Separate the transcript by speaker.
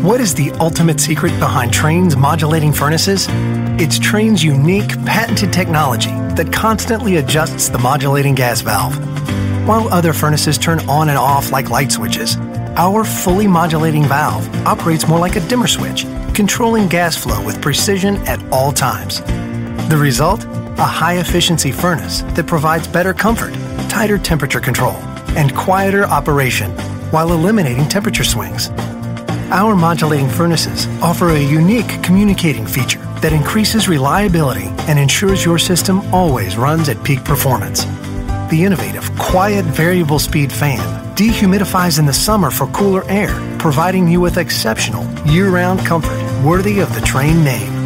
Speaker 1: What is the ultimate secret behind Trane's modulating furnaces? It's Trane's unique, patented technology that constantly adjusts the modulating gas valve. While other furnaces turn on and off like light switches, our fully modulating valve operates more like a dimmer switch, controlling gas flow with precision at all times. The result? A high-efficiency furnace that provides better comfort, tighter temperature control, and quieter operation while eliminating temperature swings. Our modulating furnaces offer a unique communicating feature that increases reliability and ensures your system always runs at peak performance. The innovative, quiet, variable speed fan dehumidifies in the summer for cooler air, providing you with exceptional, year-round comfort worthy of the Trane name.